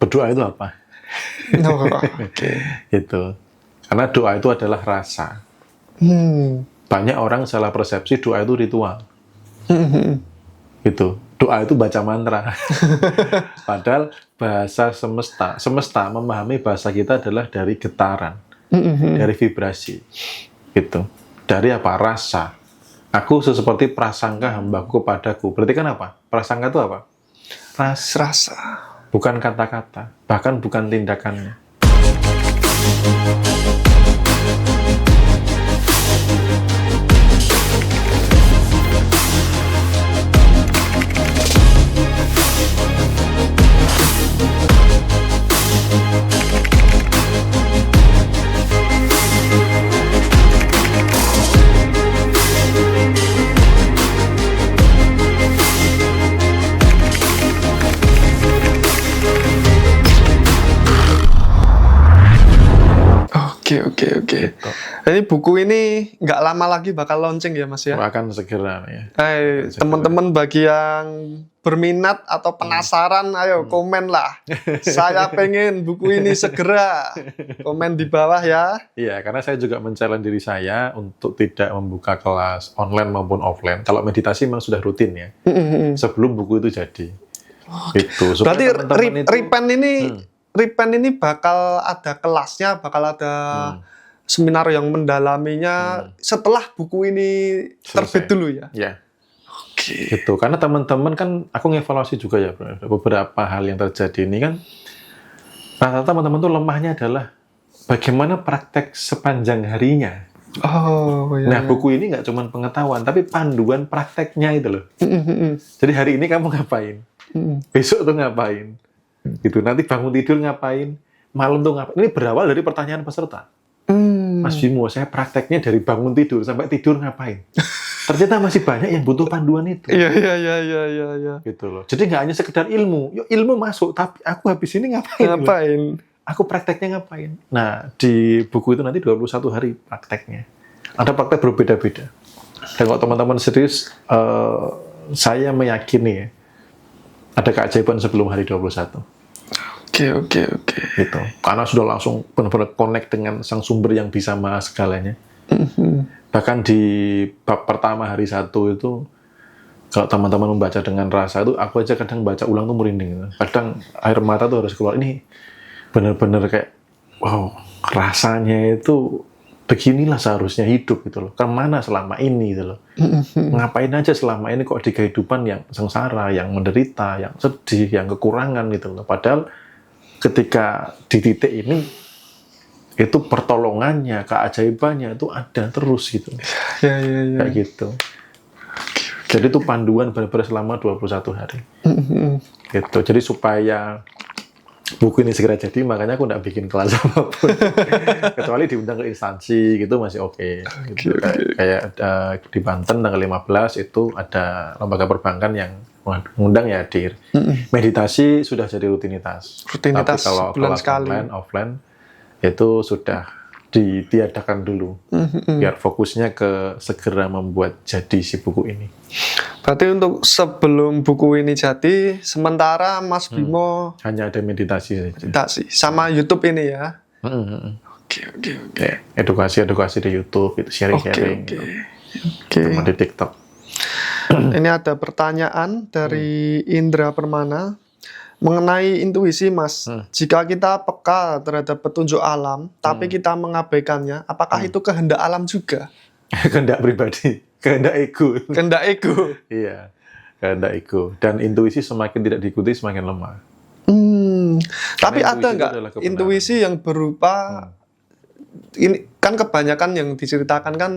Doa itu apa? Oke. Itu. Karena doa itu adalah rasa. Banyak orang salah persepsi doa itu ritual. Gitu. Doa itu baca mantra. Padahal bahasa semesta memahami bahasa kita adalah dari getaran, dari vibrasi. Gitu. Dari apa? Rasa. Aku seperti prasangka hambaku kepadaku. Berarti kan apa? Prasangka itu apa? Rasa. Bukan kata-kata, bahkan bukan tindakannya. Oke. Gitu. Jadi buku ini nggak lama lagi bakal launching ya Mas ya? Akan segera ya. Hai, teman-teman bagi yang berminat atau penasaran, ayo komen lah. Saya pengen buku ini segera. Komen di bawah ya. Iya, karena saya juga men-challenge diri saya untuk tidak membuka kelas online maupun offline. Kalau meditasi memang sudah rutin ya. Sebelum buku itu jadi. Gitu. Berarti Ripen ini bakal ada kelasnya, bakal ada seminar yang mendalaminya setelah buku ini terbit dulu ya? Ya. Oke. Gitu. Karena teman-teman kan, aku ngevaluasi juga ya, bro. Beberapa hal yang terjadi ini kan, rata-rata teman-teman tuh lemahnya adalah bagaimana praktek sepanjang harinya. Nah, buku ini nggak cuma pengetahuan, tapi panduan prakteknya itu loh. Jadi hari ini kamu ngapain? Besok tuh ngapain? Gitu. Nanti bangun tidur ngapain? Malam tuh ngapain? Ini berawal dari pertanyaan peserta. Mas Bimo, saya prakteknya dari bangun tidur sampai tidur ngapain? Ternyata masih banyak yang butuh panduan itu. Iya. Gitu loh. Jadi nggak hanya sekedar ilmu. Ilmu masuk, tapi aku habis ini ngapain? Aku prakteknya ngapain? Nah, di buku itu nanti 21 hari prakteknya. Ada praktek berbeda-beda. Dan kalau teman-teman serius, saya meyakini ya, ada keajaiban sebelum hari 21. Oke. Gitu. Karena sudah langsung benar-benar connect dengan sang sumber yang bisa maha segalanya. Bahkan di bab pertama hari 1 itu, kalau teman-teman membaca dengan rasa itu, aku aja kadang baca ulang tuh merinding. Kadang air mata tuh harus keluar. Ini benar-benar kayak, wow, rasanya itu beginilah seharusnya hidup gitu loh. Kemana selama ini gitu loh. Ngapain aja selama ini kok di kehidupan yang sengsara, yang menderita, yang sedih, yang kekurangan gitu loh. Padahal ketika di titik ini, itu pertolongannya, keajaibannya itu ada terus gitu. Ya. Kayak gitu. Jadi itu panduan benar-benar selama 21 hari. Gitu. Jadi supaya buku ini segera jadi, makanya aku nggak bikin kelas apapun. Kecuali diundang ke instansi gitu masih oke. Gitu. Kayak di Banten tanggal 15 itu ada lembaga perbankan yang mengundang ya hadir. Meditasi sudah jadi rutinitas. Tapi kalau kelas offline itu sudah ditiadakan dulu. Biar fokusnya ke segera membuat jadi si buku ini. Berarti untuk sebelum buku ini jadi, sementara Mas Bimo hanya ada meditasi saja. Meditasi sama YouTube ini ya. Oke. Ya, edukasi di YouTube, itu sharing-sharing. Sama di TikTok. Ini ada pertanyaan dari Indra Permana mengenai intuisi, Mas. Jika kita peka terhadap petunjuk alam, tapi kita mengabaikannya, apakah itu kehendak alam juga? Kehendak pribadi, kehendak ego. Kehendak ego. Iya, kehendak ego. Dan intuisi semakin tidak diikuti semakin lemah. Tapi ada nggak intuisi yang berupa ini kan kebanyakan yang diceritakan kan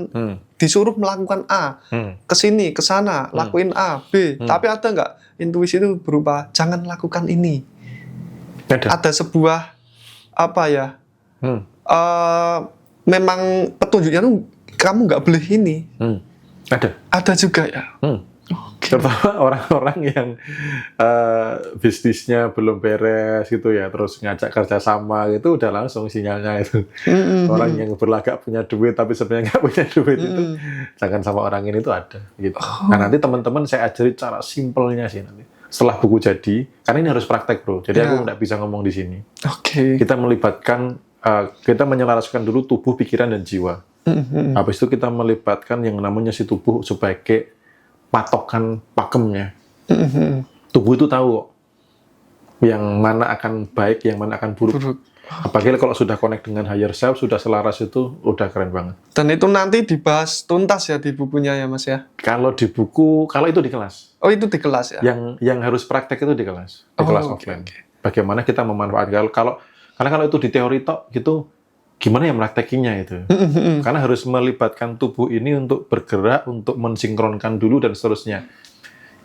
disuruh melakukan A, kesini, kesana, lakuin A, B. Tapi ada nggak intuisi itu berupa jangan lakukan ini? Ada sebuah apa ya? Memang petunjuknya tuh kamu nggak boleh ini. Ada juga ya. Terutama orang-orang yang bisnisnya belum beres gitu ya, terus ngajak kerjasama gitu, udah langsung sinyalnya itu. Orang yang berlagak punya duit tapi sebenarnya nggak punya duit itu, jangan sama orang ini tuh ada. Gitu. Nah nanti teman-teman saya ajari cara simpelnya sih nanti. setelah buku jadi, karena ini harus praktek bro, jadi aku nggak bisa ngomong di sini. Kita melibatkan, kita menyelaraskan dulu tubuh, pikiran, dan jiwa. Habis itu kita melibatkan yang namanya si tubuh sebagai patokan pakemnya. Tubuh itu tahu kok, yang mana akan baik, yang mana akan buruk. Apalagi kalau sudah connect dengan higher self, sudah selaras, itu udah keren banget. Dan itu nanti dibahas tuntas ya di bukunya ya Mas ya? Kalau di buku, kalau itu di kelas. Oh itu di kelas ya? Yang harus praktek itu di kelas, di kelas offline. Bagaimana kita memanfaatkan, karena kalau itu di teori tok gitu, gimana ya praktekinya itu? Karena harus melibatkan tubuh ini untuk bergerak, untuk mensinkronkan dulu dan seterusnya.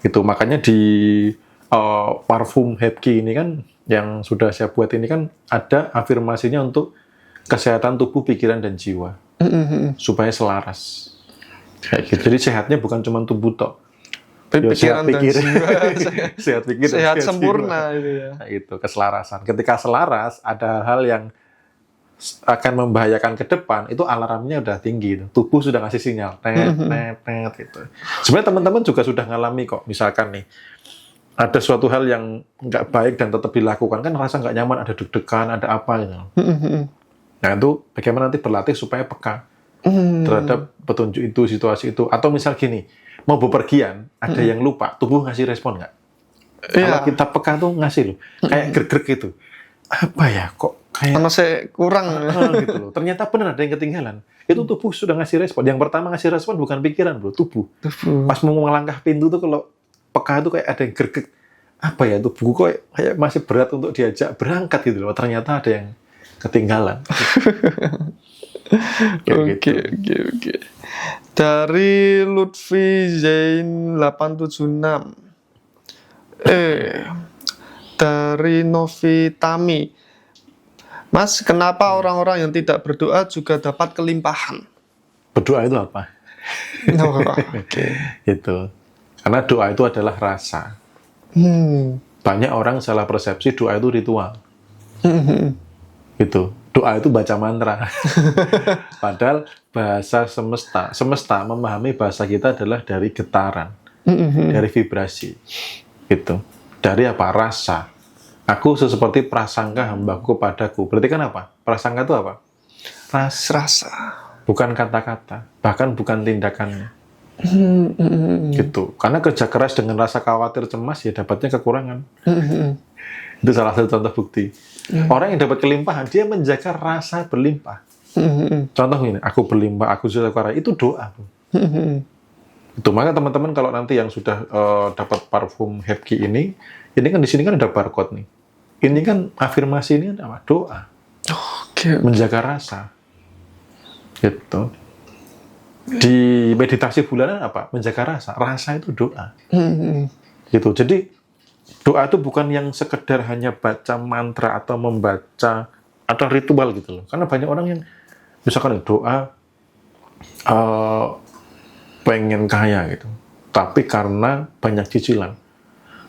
Itu makanya di parfum Hapki ini kan, yang sudah saya buat ini kan ada afirmasinya untuk kesehatan tubuh, pikiran, dan jiwa, supaya selaras. Kayak gitu. Jadi sehatnya bukan cuma tubuh tok, pikiran dan jiwa, sehat pikir, sehat sempurna itu ya. Nah, itu keselarasan. Ketika selaras, ada hal yang akan membahayakan ke depan, itu alarmnya udah tinggi. Tubuh sudah ngasih sinyal, net gitu. Sebenarnya teman-teman juga sudah ngalami kok. Misalkan nih, ada suatu hal yang nggak baik dan tetap dilakukan, kan rasa nggak nyaman, ada deg-degan, ada apa gitu. Nah itu bagaimana nanti berlatih supaya peka terhadap petunjuk itu, situasi itu. Atau misal gini, mau bepergian, ada yang lupa, tubuh ngasih respon nggak? Kalau kita peka tuh ngasih loh, kayak greg-greg gitu. Apa ya, kok kayak saya kurang gitu loh. Ternyata benar ada yang ketinggalan. Itu tubuh sudah ngasih respon. Yang pertama ngasih respon bukan pikiran bro, tubuh. Pas mau melangkah pintu tuh, kalau peka itu kayak ada yang greg-greg. Apa ya, tubuh kok kayak masih berat untuk diajak berangkat gitu loh. Ternyata ada yang ketinggalan. Oke. Dari Lutfi Zain 876. Dari Novi Tami. Mas, kenapa orang-orang yang tidak berdoa juga dapat kelimpahan? Berdoa itu apa? Itu. Karena doa itu adalah rasa. Banyak orang salah persepsi doa itu ritual. Gitu. Doa itu baca mantra. Padahal bahasa semesta memahami bahasa kita adalah dari getaran, dari vibrasi. Gitu. Dari apa? Rasa. Aku seperti prasangka hambaku padaku. Berarti kan apa? Prasangka itu apa? Rasa. Bukan kata-kata, bahkan bukan tindakannya. Gitu. Karena kerja keras dengan rasa khawatir, cemas, ya dapatnya kekurangan. Itu salah satu contoh bukti. Orang yang dapat kelimpahan, dia menjaga rasa berlimpah. Contoh ini, aku berlimpah, aku sudah kaya, itu doa. Itu maka teman-teman kalau nanti yang sudah dapat parfum Hapki ini kan di sini kan ada barcode nih. Ini kan afirmasi, ini apa? Doa. Menjaga rasa. Gitu. Di meditasi bulanan apa? Menjaga rasa. Rasa itu doa. Gitu. Jadi doa itu bukan yang sekedar hanya baca mantra atau membaca atau ritual gitu loh. Karena banyak orang yang misalkan doa pengen kaya gitu, tapi karena banyak cicilan.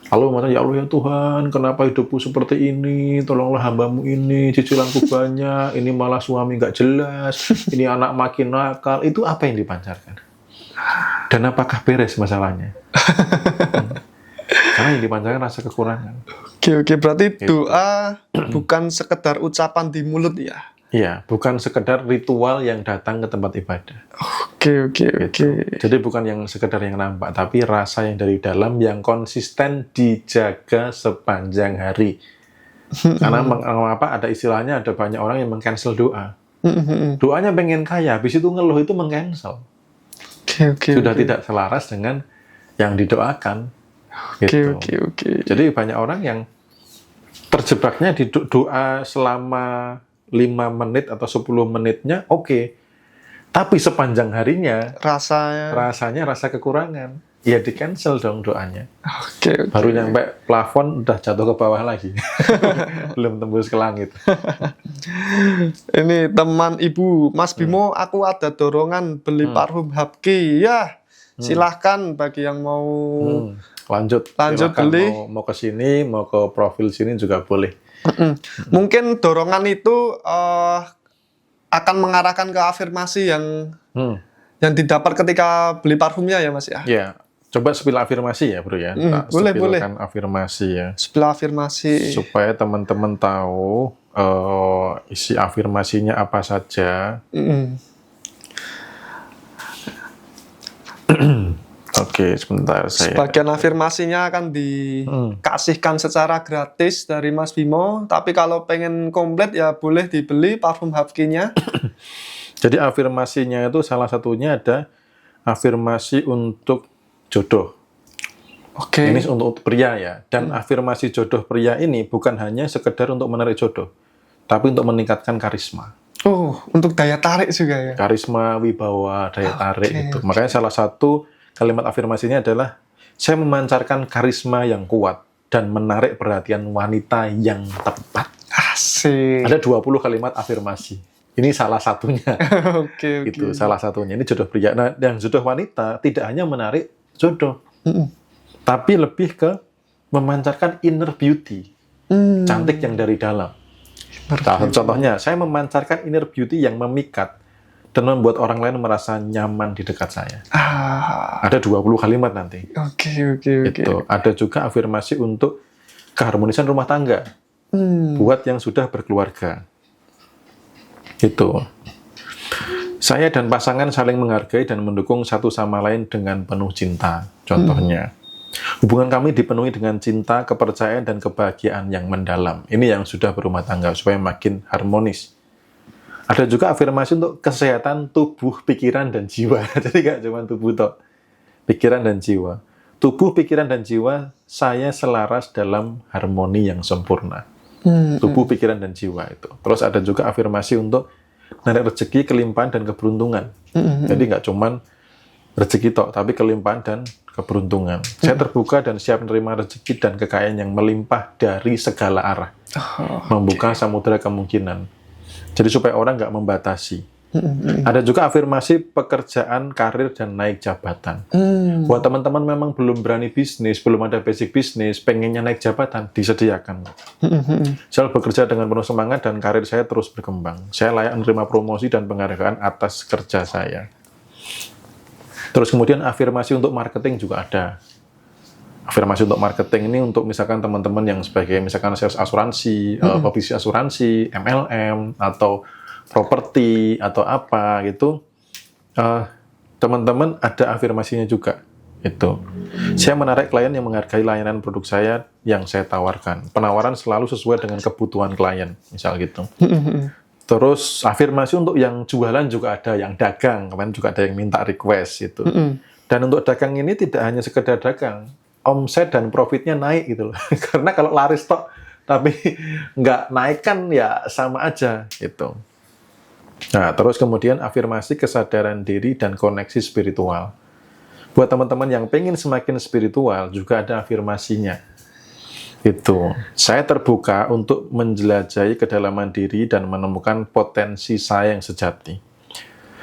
Lalu mengatakan, ya Allah ya Tuhan, kenapa hidupku seperti ini? Tolonglah hambamu ini, cicilanku banyak, ini malah suami nggak jelas, ini anak makin nakal. Itu apa yang dipancarkan? Dan apakah beres masalahnya? Karena yang dipancarkan rasa kekurangan. Oke. Berarti doa bukan sekedar ucapan di mulut ya? Iya, bukan sekedar ritual yang datang ke tempat ibadah. Oke. Jadi bukan yang sekedar yang nampak, tapi rasa yang dari dalam yang konsisten dijaga sepanjang hari. Karena mengapa ada istilahnya, ada banyak orang yang meng-cancel doa. Doanya pengen kaya, habis itu ngeluh, itu meng-cancel. Sudah tidak selaras dengan yang didoakan. Gitu. Jadi banyak orang yang terjebaknya di doa selama 5 menit atau 10 menitnya oke. Tapi sepanjang harinya rasanya rasa kekurangan. Ya di cancel dong doanya. Baru nyampe plafon udah jatuh ke bawah lagi. Belum tembus ke langit. Ini teman Ibu, Mas Bimo, aku ada dorongan beli parfum Hapki. Ya, silahkan bagi yang mau lanjut beli. Mau ke sini, mau ke profil sini juga boleh. Mungkin dorongan itu akan mengarahkan ke afirmasi yang didapat ketika beli parfumnya ya Mas ya? Ya, Coba spill afirmasi ya, Bro ya. Tak boleh. spillkan afirmasi ya. Spill afirmasi. Supaya teman-teman tahu isi afirmasinya apa saja. Oke, sebentar saya. Sebagian afirmasinya akan dikasihkan secara gratis dari Mas Bimo, tapi kalau pengen komplit ya boleh dibeli parfum Hafkinya. Jadi afirmasinya itu salah satunya ada afirmasi untuk jodoh. Oke. Ini untuk pria ya. Dan afirmasi jodoh pria ini bukan hanya sekedar untuk menarik jodoh, tapi untuk meningkatkan karisma. Oh, untuk daya tarik juga ya. Karisma, wibawa, daya tarik gitu. Makanya salah satu kalimat afirmasinya adalah saya memancarkan karisma yang kuat dan menarik perhatian wanita yang tepat. Asik. Ada 20 kalimat afirmasi. Ini salah satunya. Oke. Gitu, salah satunya. Ini jodoh pria. Nah, yang jodoh wanita tidak hanya menarik jodoh, tapi lebih ke memancarkan inner beauty, cantik yang dari dalam. Contohnya, saya memancarkan inner beauty yang memikat dan membuat orang lain merasa nyaman di dekat saya. Ada 20 kalimat nanti. Oke. Itu. Ada juga afirmasi untuk keharmonisan rumah tangga, buat yang sudah berkeluarga. Gitu. Saya dan pasangan saling menghargai dan mendukung satu sama lain dengan penuh cinta. Contohnya, hubungan kami dipenuhi dengan cinta, kepercayaan, dan kebahagiaan yang mendalam. Ini yang sudah berumah tangga, supaya makin harmonis. Ada juga afirmasi untuk kesehatan tubuh, pikiran, dan jiwa. Jadi nggak cuma tubuh toh, pikiran dan jiwa. Tubuh, pikiran, dan jiwa saya selaras dalam harmoni yang sempurna. Tubuh, pikiran, dan jiwa itu. Terus ada juga afirmasi untuk menarik rezeki, kelimpahan, dan keberuntungan. Jadi nggak cuman rezeki tok, tapi kelimpahan dan keberuntungan. Saya terbuka dan siap menerima rezeki dan kekayaan yang melimpah dari segala arah. Membuka samudera kemungkinan. Jadi supaya orang nggak membatasi. Ada juga afirmasi pekerjaan, karir, dan naik jabatan. Buat teman-teman memang belum berani bisnis, belum ada basic bisnis, pengennya naik jabatan, disediakan. Saya bekerja dengan penuh semangat dan karir saya terus berkembang. Saya layak menerima promosi dan penghargaan atas kerja saya. Terus kemudian afirmasi untuk marketing juga ada. Afirmasi untuk marketing ini untuk misalkan teman-teman yang sebagai misalkan sales asuransi, pebisnis asuransi, MLM, atau properti, atau apa gitu. Teman-teman ada afirmasinya juga. Itu. Saya menarik klien yang menghargai layanan produk saya yang saya tawarkan. Penawaran selalu sesuai dengan kebutuhan klien, misal gitu. Terus afirmasi untuk yang jualan juga ada, yang dagang. Kemarin juga ada yang minta request gitu. Dan untuk dagang ini tidak hanya sekedar dagang, omset dan profitnya naik gitu loh. Karena kalau laris tok tapi nggak naik kan ya sama aja gitu. Nah, terus kemudian afirmasi kesadaran diri dan koneksi spiritual. Buat teman-teman yang pengen semakin spiritual juga ada afirmasinya. Itu. Saya terbuka untuk menjelajahi kedalaman diri dan menemukan potensi saya yang sejati.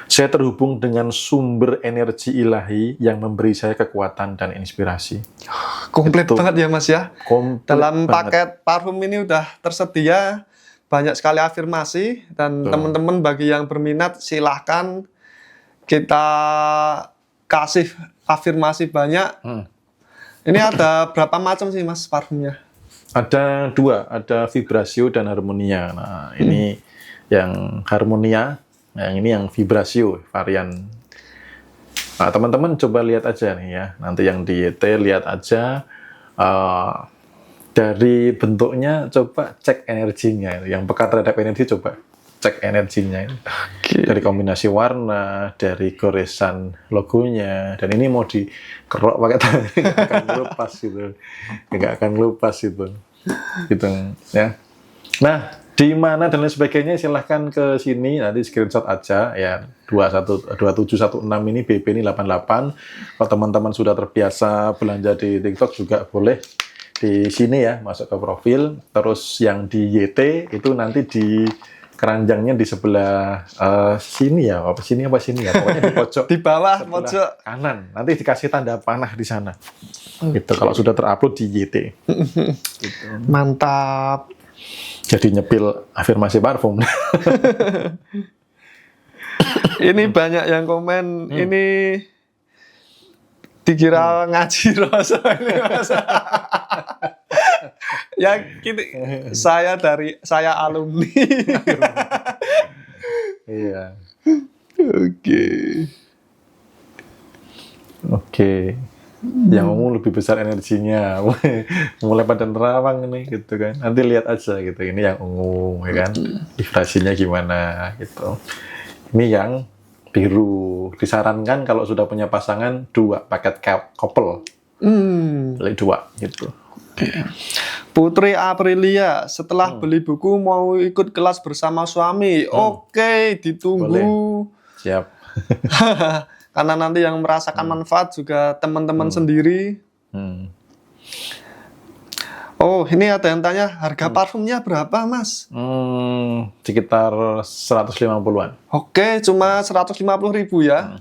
Saya terhubung dengan sumber energi ilahi yang memberi saya kekuatan dan inspirasi. Komplit banget ya Mas ya. Komplit Dalam banget. paket parfum ini udah tersedia banyak sekali afirmasi dan teman-teman bagi yang berminat silahkan kita kasih afirmasi banyak. Ini ada berapa macam sih Mas parfumnya? Ada 2, ada Vibrasio dan Harmonia. Nah, ini yang Harmonia. Yang ini yang Vibrasio varian. Nah, teman-teman coba lihat aja nih ya. Nanti yang di YT lihat aja dari bentuknya, coba cek energinya. Yang peka terhadap energi coba cek energinya. Dari kombinasi warna, dari goresan logonya. Dan ini mau dikerok pakai tangan, nggak akan lepas gitu. Nggak akan lepas gitu. Gitu ya. Nah, di mana dan lain sebagainya silahkan ke sini, nanti screenshot aja ya. 2716 ini BB ini 88. Kalau teman-teman sudah terbiasa belanja di TikTok juga boleh di sini ya, masuk ke profil. Terus yang di YT itu nanti di keranjangnya di sebelah sini ya, apa sini ya, pokoknya di pojok Di bawah sebelah pojok kanan. Nanti dikasih tanda panah di sana. Gitu kalau sudah terupload di YT. Gitu. Mantap. Jadi nyepil afirmasi parfum. Ini banyak yang komen, ini Dikira ngaji rasa ini Mas. Ya gini, saya alumni. Iya. Oke. Yang ungu lebih besar energinya. Mulai pada nerawang nih gitu kan. Nanti lihat aja gitu. Ini yang ungu ya kan. Vibrasinya gimana gitu. Ini yang biru. Disarankan kalau sudah punya pasangan 2 paket couple. Beli 2 gitu. Putri Aprilia, setelah beli buku mau ikut kelas bersama suami. Oke, ditunggu. Boleh. Siap. Karena nanti yang merasakan manfaat juga teman-teman sendiri. Oh, ini ada yang tanya harga parfumnya berapa, Mas? Sekitar 150-an. Oke, cuma 150.000 ya.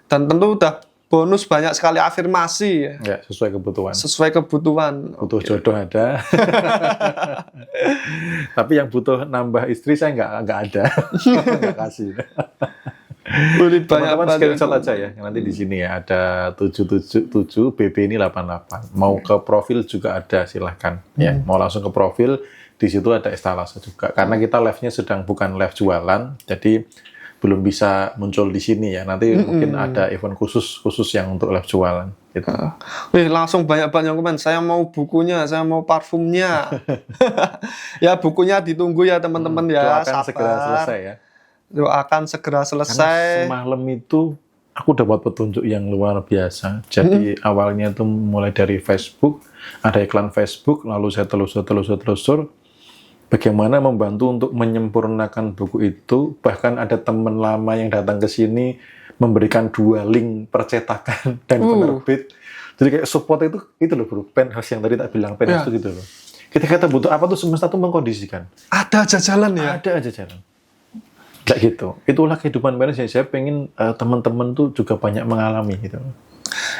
Dan tentu udah bonus banyak sekali afirmasi ya. Ya, sesuai kebutuhan. Sesuai kebutuhan. Butuh jodoh ada. Tapi yang butuh nambah istri saya nggak ada. Nggak kasih. Beli Teman-teman banyak screenshot aja ya. Nanti di sini ya ada 777 BB ini 88. Mau ke profil juga ada, silahkan. Ya, mau langsung ke profil, di situ ada instalasi juga. Karena kita live-nya sedang bukan live jualan, jadi belum bisa muncul di sini ya. Nanti mungkin ada event khusus yang untuk live jualan. Gitu. Langsung banyak-banyak komen. Saya mau bukunya, saya mau parfumnya. Ya bukunya ditunggu ya teman-teman ya. Doakan segera selesai ya. Doakan segera selesai. Karena semalam itu aku dapat petunjuk yang luar biasa. Jadi awalnya itu mulai dari Facebook, ada iklan Facebook, lalu saya telusur. Bagaimana membantu untuk menyempurnakan buku itu. Bahkan ada teman lama yang datang ke sini memberikan 2 link percetakan dan penerbit. Jadi kayak support itu loh bro, Penthouse yang tadi tak bilang Penthouse itu gitu loh. Ketika kita butuh apa tuh semesta tuh mengkondisikan. Ada aja jalan ya. Ada aja jalan. Kayak gitu. Itulah kehidupan penulis yang saya pengen teman-teman tuh juga banyak mengalami gitu.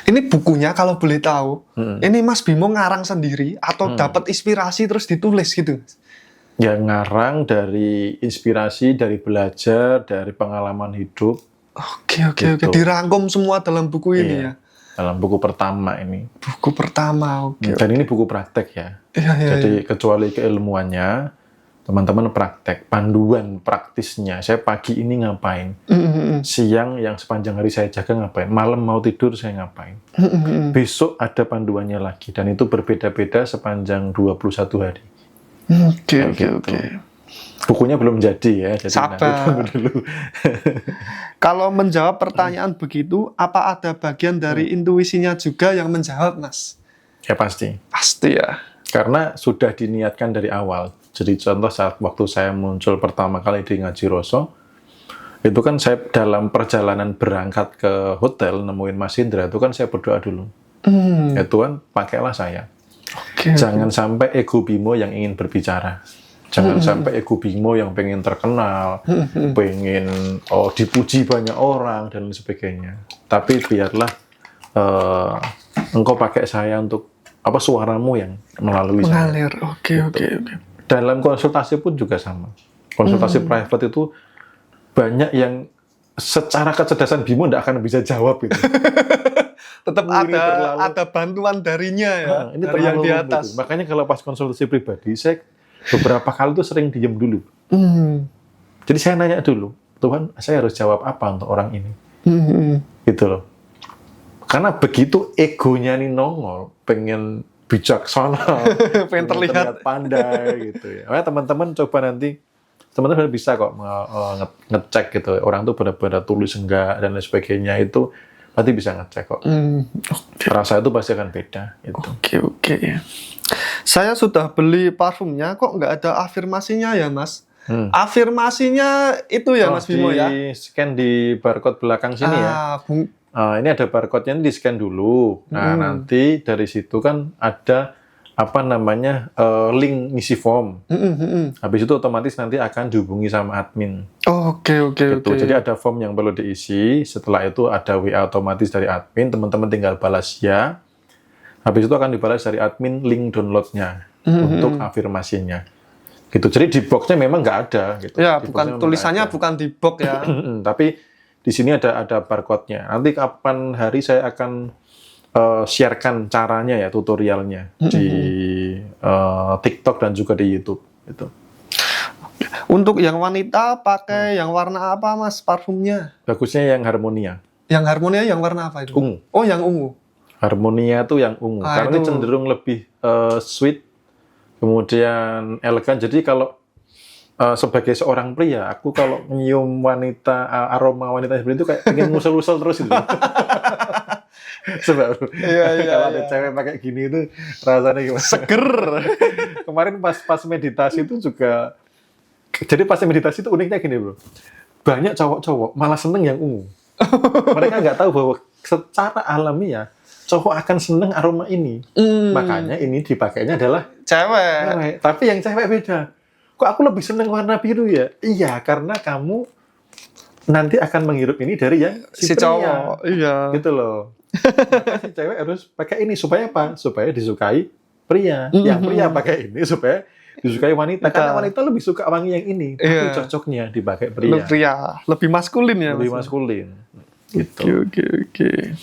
Ini bukunya kalau boleh tahu, ini Mas Bimo ngarang sendiri atau dapat inspirasi terus ditulis gitu? Ya Ya inspirasi, dari belajar, dari pengalaman hidup. Oke. Dirangkum semua dalam buku ini ya? Dalam buku pertama ini. Buku pertama, oke. Dan ini buku praktek ya. Jadi kecuali keilmuannya, teman-teman praktek, panduan praktisnya. Saya pagi ini ngapain? Siang yang sepanjang hari saya jaga ngapain? Malam mau tidur saya ngapain? Besok ada panduannya lagi. Dan itu berbeda-beda sepanjang 21 hari. Oke. Bukunya belum jadi ya. Jadi sabar. Dulu. Kalau menjawab pertanyaan begitu, apa ada bagian dari intuisinya juga yang menjawab, Mas? Ya pasti. Pasti ya. Karena sudah diniatkan dari awal. Jadi contoh waktu saya muncul pertama kali di Ngaji Roso, itu kan saya dalam perjalanan berangkat ke hotel nemuin Mas Indra, itu kan saya berdoa dulu. Ya Tuhan, pakailah saya. Jangan sampai ego Bimo yang ingin berbicara. Jangan sampai ego Bimo yang pengen terkenal, pengen dipuji banyak orang, dan lain sebagainya. Tapi biarlah engkau pakai saya untuk suaramu yang melalui mengalir. Saya. Oke. Dalam konsultasi pun juga sama. Konsultasi private itu banyak yang secara kecerdasan Bimo tidak akan bisa jawab gitu. Tetap ada bantuan darinya ya. Ini dari yang di atas. Gitu. Makanya kalau pas konsultasi pribadi, saya beberapa kali tuh sering diem dulu. Jadi saya nanya dulu, Tuhan, saya harus jawab apa untuk orang ini? Gitu loh. Karena begitu egonya nih nongol, pengen bijaksana, pengen terlihat pandai gitu ya. Makanya teman-teman coba nanti, teman-teman bisa kok ngecek gitu, orang tuh benar-benar tulis enggak dan lain sebagainya, itu nanti bisa ngecek kok. Rasa itu pasti akan beda. Gitu. Oke. Saya sudah beli parfumnya, kok nggak ada afirmasinya ya, Mas? Afirmasinya itu ya, Mas Bimo ya? Di scan di barcode belakang sini ya. Ini ada barcode-nya, di scan dulu. Nah, nanti dari situ kan ada link ngisi form. Habis itu otomatis nanti akan dihubungi sama admin. Oke. Jadi ada form yang perlu diisi. Setelah itu ada WA otomatis dari admin. Teman-teman tinggal balas ya. Habis itu akan dibalas dari admin link downloadnya untuk afirmasinya. Gitu. Jadi di boxnya memang nggak ada. Gitu. Ya, bukan tulisannya bukan di box ya. Tapi di sini ada barcode-nya. Nanti kapan hari saya akan sharekan caranya ya, tutorialnya di TikTok dan juga di YouTube itu. Untuk yang wanita pakai yang warna apa Mas parfumnya? Bagusnya yang Harmonia. Yang Harmonia yang warna apa itu? Ungu. Oh, yang ungu. Harmonia tuh yang ungu. Karena itu ini cenderung lebih sweet, kemudian elegan. Jadi kalau sebagai seorang pria, aku kalau nyium wanita, aroma wanita seperti itu kayak pengen ngusel-ngusel terus gitu. Sebab kalau ada cewek pakai gini itu rasanya gimana? Seger. Kemarin pas meditasi itu juga, jadi pas meditasi itu uniknya gini bro, banyak cowok-cowok malah seneng yang ungu. Mereka nggak tahu bahwa secara alamiah cowok akan seneng aroma ini. Makanya ini dipakainya adalah cewek. Tapi yang cewek beda. Kok aku lebih seneng warna biru ya? Iya, karena kamu nanti akan menghirup ini dari yang si pria. Cowok. Iya. Gitu loh. Maka si cewek harus pakai ini supaya apa? Supaya disukai pria. Yang pria pakai ini supaya disukai wanita. Karena wanita lebih suka wangi yang ini. Tapi cocoknya dipakai pria. Lebih maskulin ya. Lebih maskulin. Gitu. Oke.